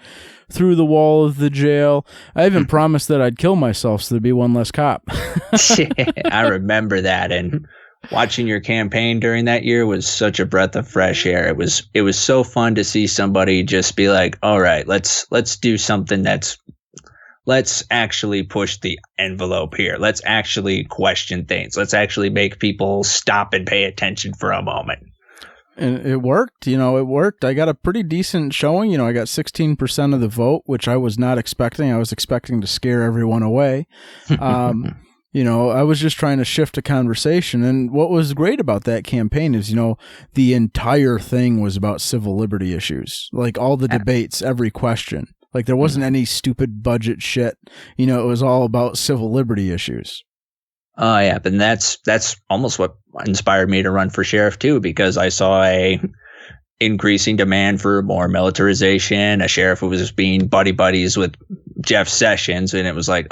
through the wall of the jail. I even promised that I'd kill myself so there'd be one less cop. I remember that, and watching your campaign during that year was such a breath of fresh air. It was so fun to see somebody just be like, all right, let's do something let's actually push the envelope here. Let's actually question things. Let's actually make people stop and pay attention for a moment. And it worked. It worked. I got a pretty decent showing. I got 16% of the vote, which I was not expecting. I was expecting to scare everyone away. I was just trying to shift a conversation. And what was great about that campaign is, the entire thing was about civil liberty issues, like all the debates, every question. Like there wasn't any stupid budget shit. It was all about civil liberty issues. Oh, yeah. And that's almost what inspired me to run for sheriff, too, because I saw a increasing demand for more militarization, a sheriff who was being buddies with Jeff Sessions. And it was like,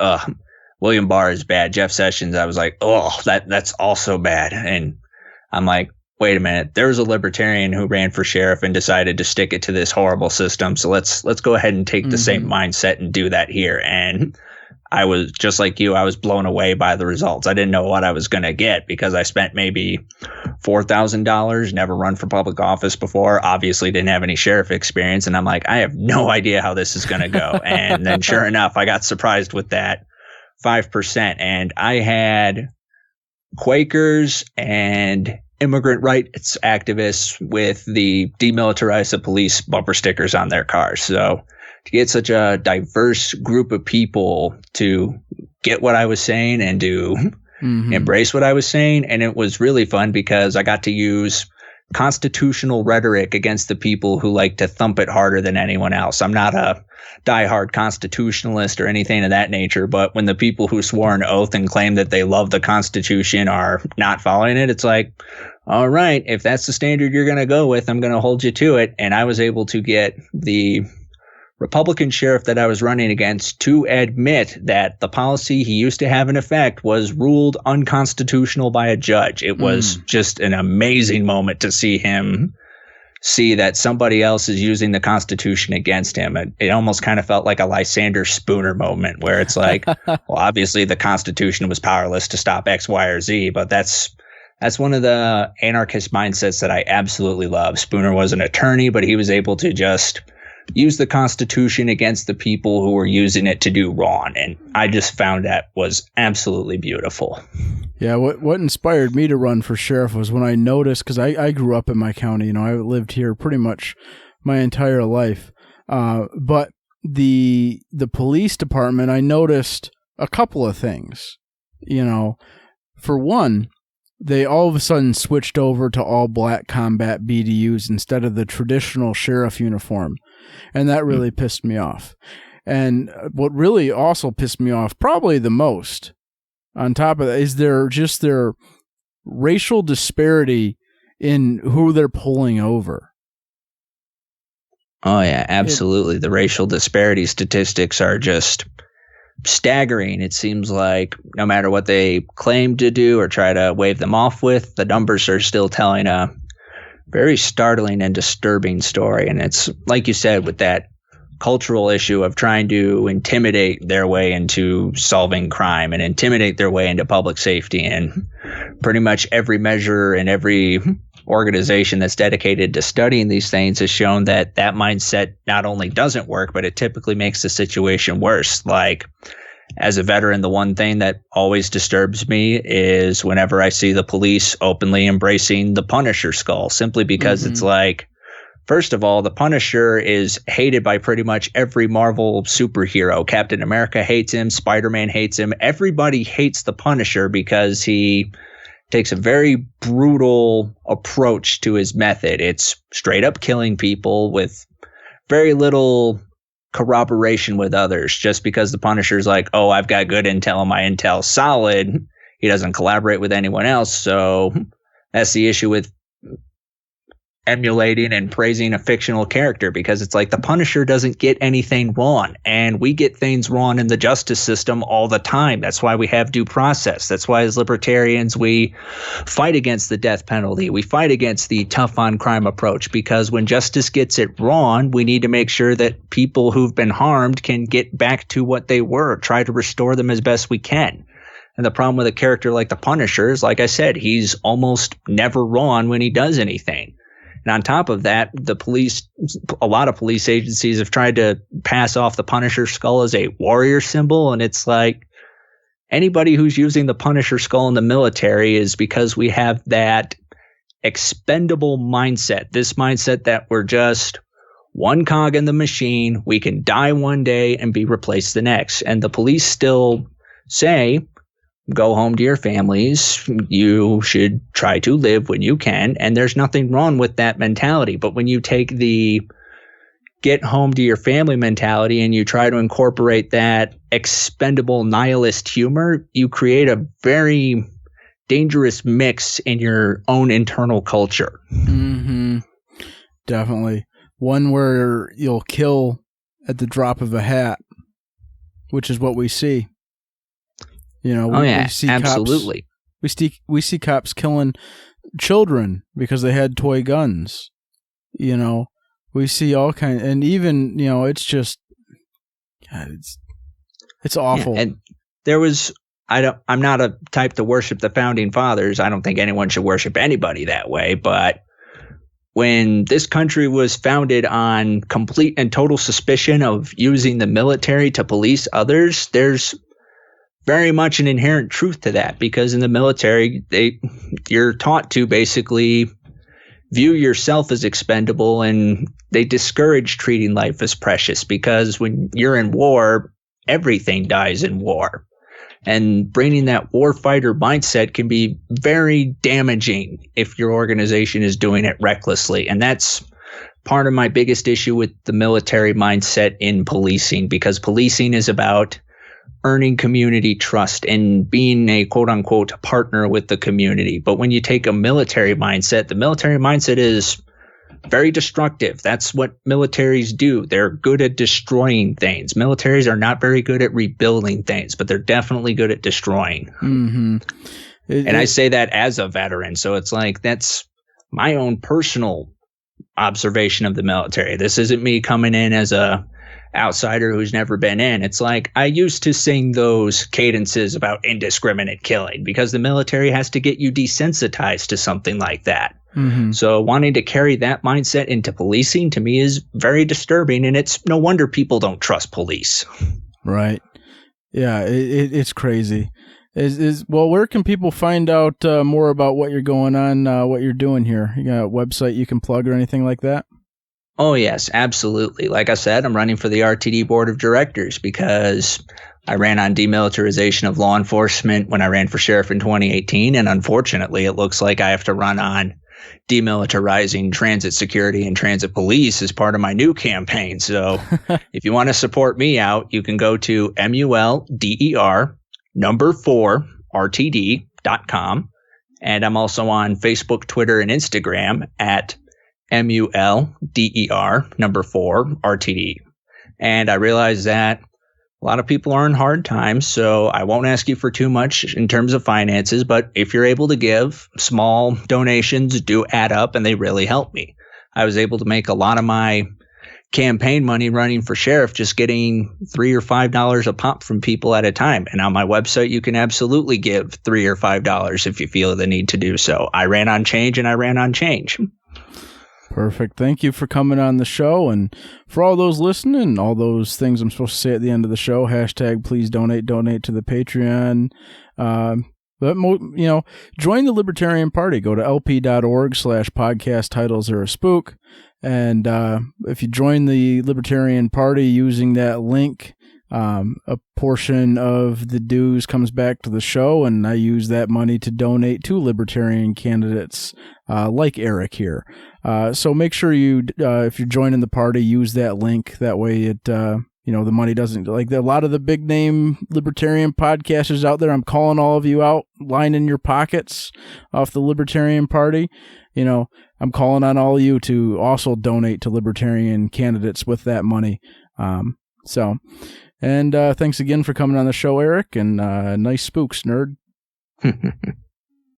William Barr is bad. Jeff Sessions, I was like, that's also bad. And I'm like, wait a minute, there was a libertarian who ran for sheriff and decided to stick it to this horrible system. So let's go ahead and take the same mindset and do that here. And I was just like you, I was blown away by the results. I didn't know what I was going to get because I spent maybe $4,000, never run for public office before, obviously didn't have any sheriff experience. And I'm like, I have no idea how this is going to go. And then sure enough, I got surprised with that 5%. And I had Quakers and immigrant rights activists with the demilitarize the police bumper stickers on their cars. So to get such a diverse group of people to get what I was saying and to embrace what I was saying. And it was really fun because I got to use constitutional rhetoric against the people who like to thump it harder than anyone else. I'm not a diehard constitutionalist or anything of that nature, but when the people who swore an oath and claim that they love the Constitution are not following it, it's like, all right, if that's the standard you're going to go with, I'm going to hold you to it. And I was able to get the Republican sheriff that I was running against to admit that the policy he used to have in effect was ruled unconstitutional by a judge. It was just an amazing moment to see him see that somebody else is using the Constitution against him. It almost kind of felt like a Lysander Spooner moment where it's like, well, obviously the Constitution was powerless to stop X, Y, or Z, but that's one of the anarchist mindsets that I absolutely love. Spooner was an attorney, but he was able to just use the Constitution against the people who were using it to do wrong. And I just found that was absolutely beautiful. Yeah, what inspired me to run for sheriff was when I noticed, because I grew up in my county, I lived here pretty much my entire life. But the police department, I noticed a couple of things. For one, they all of a sudden switched over to all black combat BDUs instead of the traditional sheriff uniform. And that really pissed me off. And what really also pissed me off, probably the most, on top of that, is their racial disparity in who they're pulling over. Oh, yeah, absolutely. The racial disparity statistics are just staggering. It seems like no matter what they claim to do or try to wave them off with, the numbers are still telling a very startling and disturbing story. And it's like you said, with that cultural issue of trying to intimidate their way into solving crime and intimidate their way into public safety, and pretty much every measure and every organization that's dedicated to studying these things has shown that that mindset not only doesn't work, but it typically makes the situation worse. Like, as a veteran, the one thing that always disturbs me is whenever I see the police openly embracing the Punisher skull, simply because it's like, first of all, the Punisher is hated by pretty much every Marvel superhero. Captain America hates him. Spider-Man hates him. Everybody hates the Punisher because he takes a very brutal approach to his method. It's straight up killing people with very little corroboration with others. Just because the Punisher's like, oh, I've got good intel and my intel's solid, he doesn't collaborate with anyone else. So that's the issue with emulating and praising a fictional character, because it's like the Punisher doesn't get anything wrong, and we get things wrong in the justice system all the time. That's why we have due process. That's why as libertarians we fight against the death penalty. We fight against the tough on crime approach, because when justice gets it wrong, we need to make sure that people who've been harmed can get back to what they were, try to restore them as best we can. And the problem with a character like the Punisher is, like I said, he's almost never wrong when he does anything. And on top of that, a lot of police agencies have tried to pass off the Punisher skull as a warrior symbol. And it's like, anybody who's using the Punisher skull in the military is because we have that expendable mindset. This mindset that we're just one cog in the machine. We can die one day and be replaced the next. And the police still say, go home to your families. You should try to live when you can. And there's nothing wrong with that mentality. But when you take the get home to your family mentality and you try to incorporate that expendable nihilist humor, you create a very dangerous mix in your own internal culture. Definitely. One where you'll kill at the drop of a hat, which is what we see. You know, we see absolutely. We see cops killing children because they had toy guns. You know, we see all kinds, and even, you know, it's just, God, it's awful. Yeah, and there was, I'm not a type to worship the founding fathers. I don't think anyone should worship anybody that way. But when this country was founded on complete and total suspicion of using the military to police others, there's very much an inherent truth to that, because in the military, you're taught to basically view yourself as expendable, and they discourage treating life as precious, because when you're in war, everything dies in war. And bringing that warfighter mindset can be very damaging if your organization is doing it recklessly. And that's part of my biggest issue with the military mindset in policing, because policing is about earning community trust and being a quote unquote partner with the community. But when you take a military mindset, the military mindset is very destructive. That's what militaries do. They're good at destroying things. Militaries are not very good at rebuilding things, but they're definitely good at destroying. And I say that as a veteran. So it's like, that's my own personal observation of the military. This isn't me coming in as a outsider who's never been in. It's like, I used to sing those cadences about indiscriminate killing because the military has to get you desensitized to something like that. So wanting to carry that mindset into policing, to me, is very disturbing, and it's no wonder people don't trust police. Right. Yeah, it's crazy. Well, where can people find out more about what you're going on, what you're doing here? You got a website you can plug or anything like that? Oh, yes, absolutely. Like I said, I'm running for the RTD board of directors because I ran on demilitarization of law enforcement when I ran for sheriff in 2018. And unfortunately, it looks like I have to run on demilitarizing transit security and transit police as part of my new campaign. So if you want to support me out, you can go to mulder4rtd.com. And I'm also on Facebook, Twitter, and Instagram at mulder4rtd. And I realize that a lot of people are in hard times, so I won't ask you for too much in terms of finances, but if you're able to give, small donations do add up and they really help me. I was able to make a lot of my campaign money running for sheriff, just getting $3 or $5 a pop from people at a time. And on my website, you can absolutely give $3 or $5 if you feel the need to do so. I ran on change and I ran on change. Perfect. Thank you for coming on the show. And for all those listening, all those things I'm supposed to say at the end of the show, hashtag please donate to the Patreon. But, join the Libertarian Party. Go to lp.org/podcast titles are a spook. And if you join the Libertarian Party using that link, a portion of the dues comes back to the show, and I use that money to donate to libertarian candidates like Eric here. So make sure you, if you're joining the party, use that link. That way it, the money doesn't, like a lot of the big name libertarian podcasters out there, I'm calling all of you out, lining your pockets off the Libertarian Party. I'm calling on all of you to also donate to libertarian candidates with that money. And thanks again for coming on the show, Eric, and nice spooks, nerd.